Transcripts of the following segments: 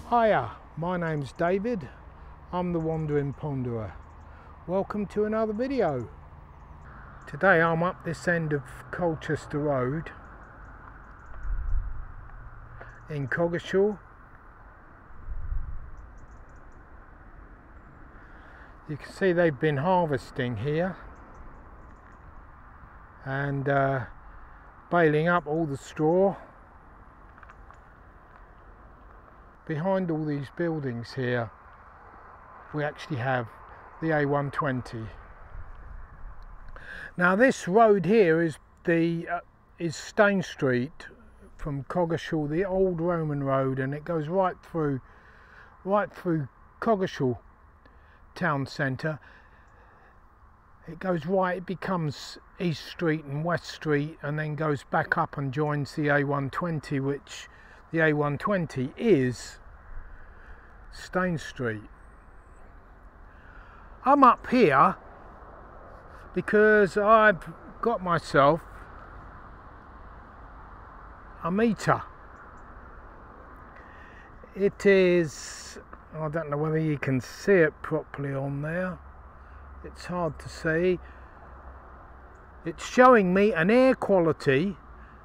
Hiya, my name's David. I'm the Wandering Ponderer. Welcome to another video. Today I'm up this end of Colchester Road in Coggeshall. You can see they've been harvesting here and baling up all the straw. Behind all these buildings here we actually have the A120. Now this road here is Stane Street from Coggeshall, the old Roman road, and it goes right through Coggeshall town centre. It goes right, it becomes East Street and West Street, and then goes back up and joins the A120, which the A120 is Stane Street. I'm up here because I've got myself a meter. It is, I don't know whether you can see it properly on there. It's hard to see. It's showing me an air quality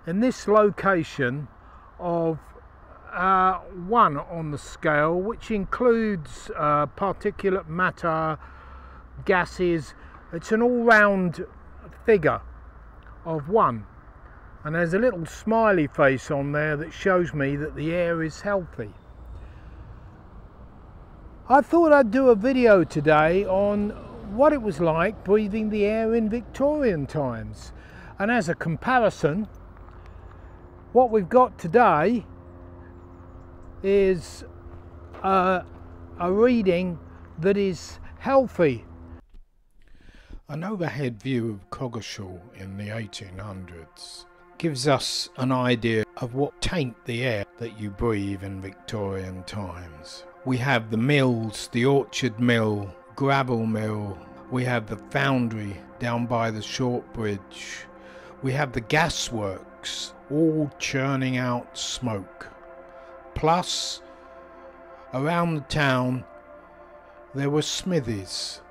in this location of 1 on the scale, which includes particulate matter, gases. It's an all-round figure of 1, and there's a little smiley face on there that shows me that the air is healthy. I thought I'd do a video today on what it was like breathing the air in Victorian times, and as a comparison, what we've got today is a reading that is healthy. An overhead view of Coggeshall in the 1800s gives us an idea of what taint the air that you breathe in Victorian times. We have the mills, the orchard mill, gravel mill, we have the foundry down by the short bridge, we have the gasworks all churning out smoke. Plus, around the town there were smithies,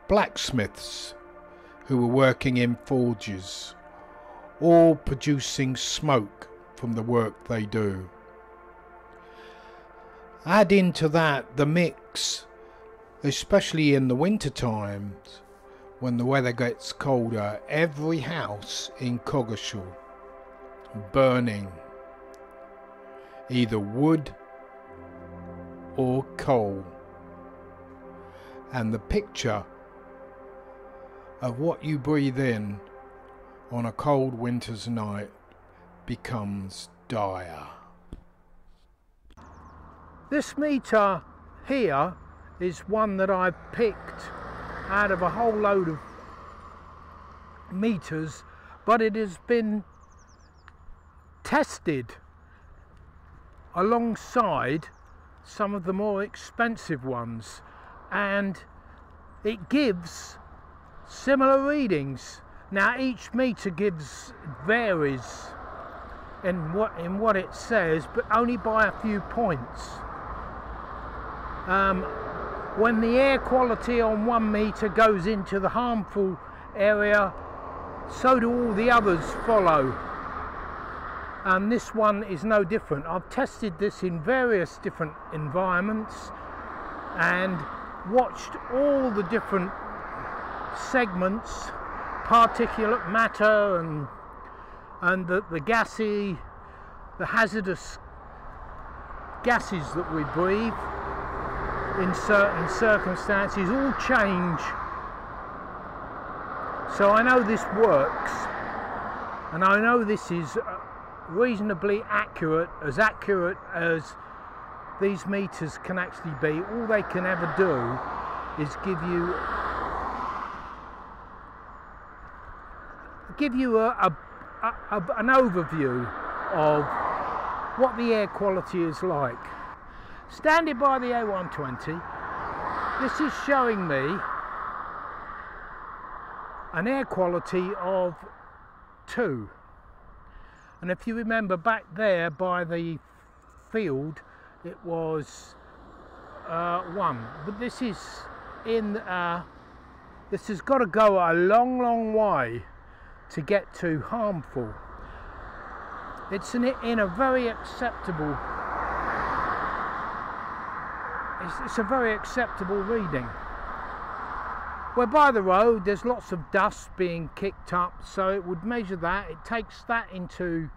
blacksmiths who were working in forges, all producing smoke from the work they do. Add into that the mix, especially in the winter times when the weather gets colder, every house in Coggeshall burning either wood or coal, and the picture of what you breathe in on a cold winter's night becomes dire. This meter here is one that I've picked out of a whole load of meters, but it has been tested alongside some of the more expensive ones, and it gives similar readings. Now each meter varies in what it says, but only by a few points. When the air quality on 1 meter goes into the harmful area, so do all the others follow. And this one is no different. I've tested this in various different environments and watched all the different segments, particulate matter and the gassy, the hazardous gases that we breathe in certain circumstances all change. So I know this works, and I know this is reasonably accurate as these meters can actually be. All they can ever do is give you an overview of what the air quality is like. Standing by the A120, this is showing me an air quality of 2. And if you remember back there by the field, it was 1. But this is in, this has got to go a long way to get to harmful. It's in a very acceptable, it's a very acceptable reading. Where by the road there's lots of dust being kicked up, so it would measure that. It takes that into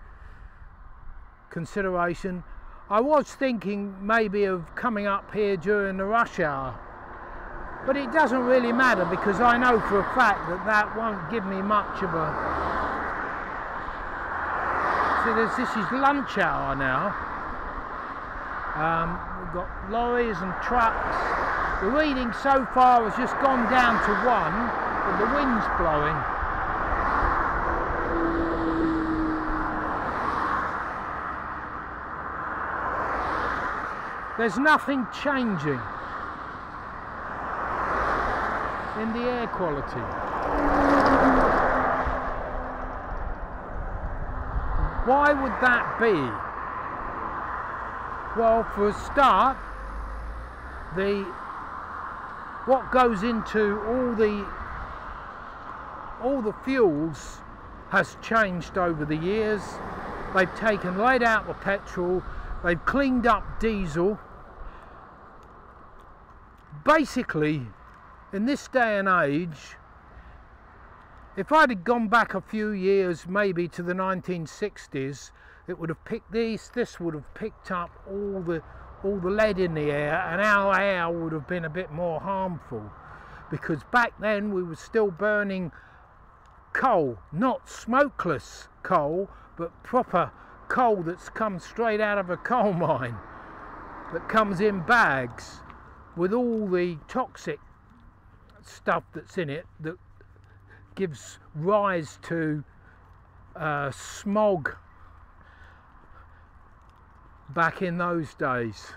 consideration. I was thinking maybe of coming up here during the rush hour, but it doesn't really matter because I know for a fact that that won't give me much of a... So this is lunch hour now. We've got lorries and trucks. The reading so far has just gone down to 1, but the wind's blowing. There's nothing changing in the air quality. Why would that be? Well, for a start, what goes into all the fuels has changed over the years. They've laid out the petrol, they've cleaned up diesel. Basically, in this day and age, if I'd have gone back a few years, maybe to the 1960s, it would have picked this would have picked up all the lead in the air, and our air would have been a bit more harmful, because back then we were still burning coal, not smokeless coal, but proper coal that's come straight out of a coal mine, that comes in bags with all the toxic stuff that's in it that gives rise to smog back in those days.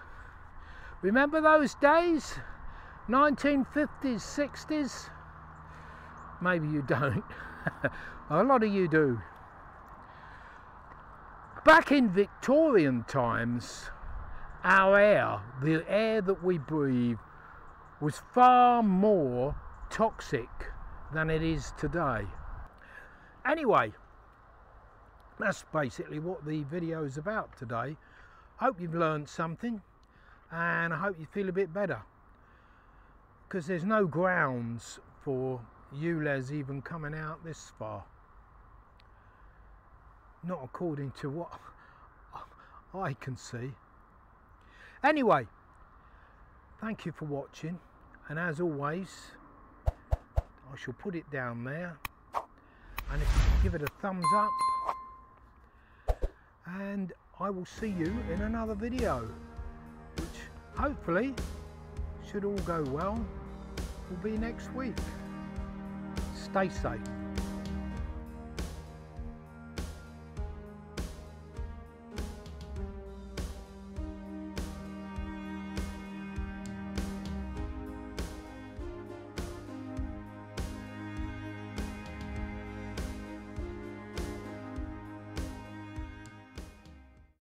Remember those days? 1950s, 60s? Maybe you don't. A lot of you do. Back in Victorian times, our air, the air that we breathe, was far more toxic than it is today. Anyway, that's basically what the video is about today. Hope you've learned something, and I hope you feel a bit better, because there's no grounds for ULEZ even coming out this far, not according to what I can see. Anyway, thank you for watching, and as always, I shall put it down there, and if you give it a thumbs up, and I will see you in another video, which hopefully, should all go well, will be next week. Stay safe.